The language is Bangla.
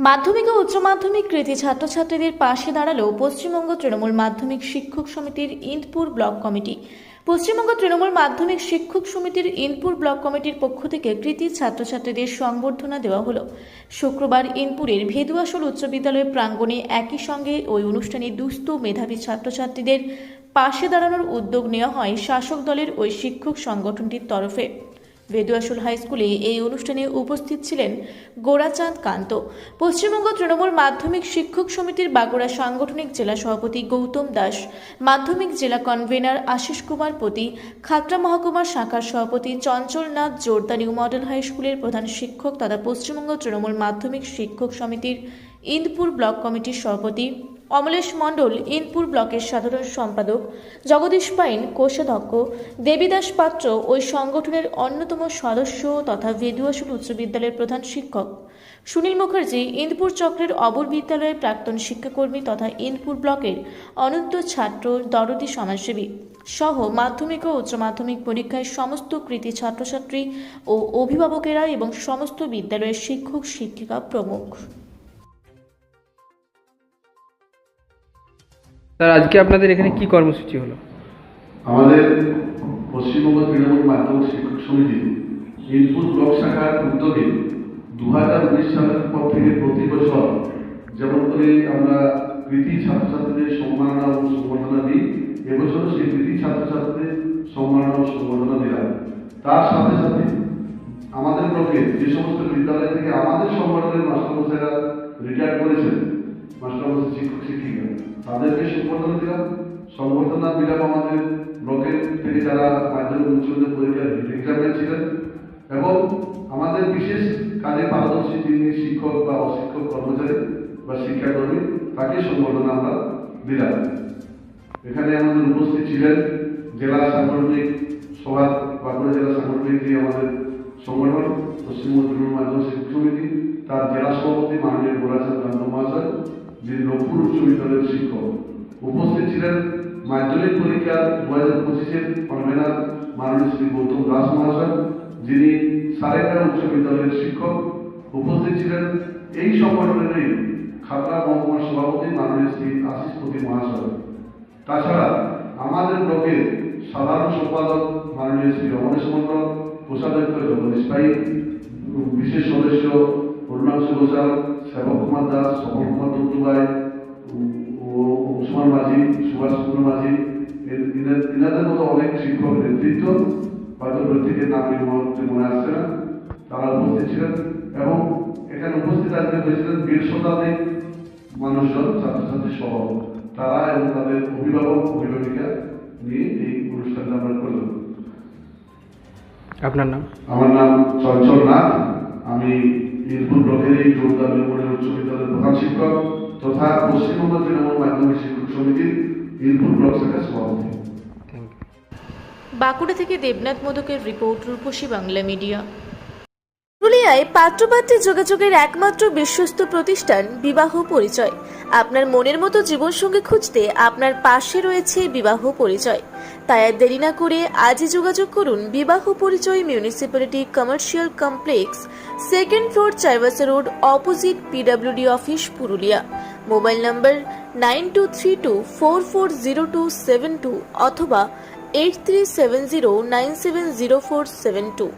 মাধ্যমিক ও উচ্চ মাধ্যমিক কৃতী ছাত্রছাত্রীদের পাশে দাঁড়ালো পশ্চিমবঙ্গ তৃণমূল মাধ্যমিক শিক্ষক সমিতির ইন্দপুর ব্লক কমিটি। পশ্চিমবঙ্গ তৃণমূল মাধ্যমিক শিক্ষক সমিতির ইন্দপুর ব্লক কমিটির পক্ষ থেকে কৃতী ছাত্রছাত্রীদের সংবর্ধনা দেওয়া হলো। শুক্রবার ইন্দপুরের ভেদুয়াশোল উচ্চ বিদ্যালয়ের প্রাঙ্গণে একই সঙ্গে ওই অনুষ্ঠানে দুস্থ মেধাবী ছাত্রছাত্রীদের পাশে দাঁড়ানোর উদ্যোগ নেওয়া হয় শাসক দলের ওই শিক্ষক সংগঠনটির তরফে। ভেদুয়াশোল হাই স্কুলে এই অনুষ্ঠানে উপস্থিত ছিলেন গোরাচাঁদ কান্ত, পশ্চিমবঙ্গ তৃণমূল মাধ্যমিক শিক্ষক সমিতির বাঁকুড়া সাংগঠনিক জেলা সভাপতি গৌতম দাস, মাধ্যমিক জেলা কনভেনার আশিস কুমার পতি, খাতড়া মহকুমার শাখার সভাপতি চঞ্চলনাথ জোরদা, নিউ মডেল হাই স্কুলের প্রধান শিক্ষক তথা পশ্চিমবঙ্গ তৃণমূল মাধ্যমিক শিক্ষক সমিতির ইন্দপুর ব্লক কমিটির সভাপতি অমলেশ মণ্ডল, ইন্দপুর ব্লকের সাধারণ সম্পাদক জগদীশ পাইন, কোষাধ্যক্ষ দেবীদাস পাত্র, ওই সংগঠনের অন্যতম সদস্য তথা ভেদুয়াশোল উচ্চ বিদ্যালয়ের প্রধান শিক্ষক সুনীল মুখার্জি, ইন্দপুর চক্রের অবর বিদ্যালয়ের প্রাক্তন শিক্ষাকর্মী তথা ইন্দপুর ব্লকের অনন্ত ছাত্র দরদি সমাজসেবী সহ মাধ্যমিক ও উচ্চ মাধ্যমিক পরীক্ষায় সমস্ত কৃতী ছাত্রছাত্রী ও অভিভাবকেরা এবং সমস্ত বিদ্যালয়ের শিক্ষক শিক্ষিকা প্রমুখ। স্যার, আজকে আপনাদের এখানে কি কর্মসূচি হলো? আমাদের পশ্চিমবঙ্গ তৃণমূল মাধ্যমিক শিক্ষক সমিতি ইন্দপুর ব্লক শাখার উদ্যোগে 2019 সালের পর থেকে প্রতি বছর যেমন করে আমরা কৃতী ছাত্রছাত্রীদের সম্মাননা ও সংবর্ধনা দিই, এবছরও সেই কৃতী ছাত্রছাত্রীদের সম্মাননা ও সংবর্ধনা দিলাম। তার সাথে সাথে আমাদের ব্লকে যে সমস্ত বিদ্যালয় থেকে আমাদের সংগঠনের মাস্টারমশাইরা রিটায়ার করেছেন, মাস্টারমশাই শিক্ষক শিক্ষিকা, তাদেরকে সংবর্ধনা দিলাম আমাদের ব্লকের থেকে যারা মাধ্যমিক উচ্চ মাধ্যমিক পরীক্ষার এক্সামে ছিলেন, এবং আমাদের বিশেষ কাজে পারদর্শী যিনি শিক্ষক বা অশিক্ষক কর্মচারী বা শিক্ষাকর্মী, তাকে সংবর্ধনা আমরা দিলাম। এখানে আমাদের উপস্থিত ছিলেন জেলা সাংগঠনিক সভা, বাঁকুড়া জেলা সাংগঠনিক যে আমাদের সংগঠন পশ্চিমবঙ্গ তৃণমূল মাধ্যমিক শিক্ষক সমিতি, তার জেলা সভাপতি মাননীয় গোরাচাঁদ কান্ত মহাশয়, যিনি রংপুর উচ্চ বিদ্যালয়ের শিক্ষক। উপস্থিত ছিলেন মাধ্যমিক পরীক্ষা 2025-এর কনভেনার মাননীয় শ্রী গৌতম দাস মহাশয়, যিনি সারেঙ্গা উচ্চ বিদ্যালয়ের শিক্ষক। উপস্থিত ছিলেন এই সংগঠনেরই খাতড়া মহকুমার সভাপতি মাননীয় শ্রী আশিস পতি মহাশয়। তাছাড়া আমাদের ব্লকের সাধারণ সম্পাদক মাননীয় শ্রী অমলেশ মণ্ডল, কোষাধ্যক্ষ জগদীশ পাইন, বিশেষ সদস্য অরুণাংশু ঘোষাল, সেবক কুমার দাস, সফল কুমার দত্তবাই, উসমান মাঝি, সুভাষ চন্দ্র মাঝি, এনাদের মতো অনেক শিক্ষক নেতৃত্ব, হয়তো প্রত্যেকের নাম মনে আসছে না, তারা উপস্থিত ছিলেন। এবং এখানে উপস্থিত আজকে হয়েছিলেন 1.5 শতাধিক মানুষজন, ছাত্রছাত্রী সহ, তারা এবং তাদের অভিভাবক অভিভাবিকা নিয়ে এই অনুষ্ঠানটা আমরা করলাম। আপনার নাম? আমার নাম চঞ্চলনাথ, আমি ইন্দপুর ব্লকের এই জোরদা উচ্চ বিদ্যালয়ের প্রধান শিক্ষক তথা পশ্চিমবঙ্গ তৃণমূল মাধ্যমিক শিক্ষক সমিতির ইন্দপুর ব্লক শাখার সভাপতি। বাঁকুড়া থেকে দেবনাথ মোদকের রিপোর্ট, রূপসী বাংলা মিডিয়া। পুরুলিয়ায় পাত্রপাত্রী যোগাযোগের একমাত্র বিশ্বস্ত প্রতিষ্ঠান বিবাহ পরিচয়। আপনার মনের মতো জীবনসঙ্গী খুঁজতে আপনার পাশে রয়েছে বিবাহ পরিচয়। তাই আর দেরি না করে আজই যোগাযোগ করুন বিবাহ পরিচয়, municipality commercial complex, 2nd floor, Chaibasa road, opposite PWD office, Purulia. Mobile নম্বর 9232440272 অথবা 8370970472।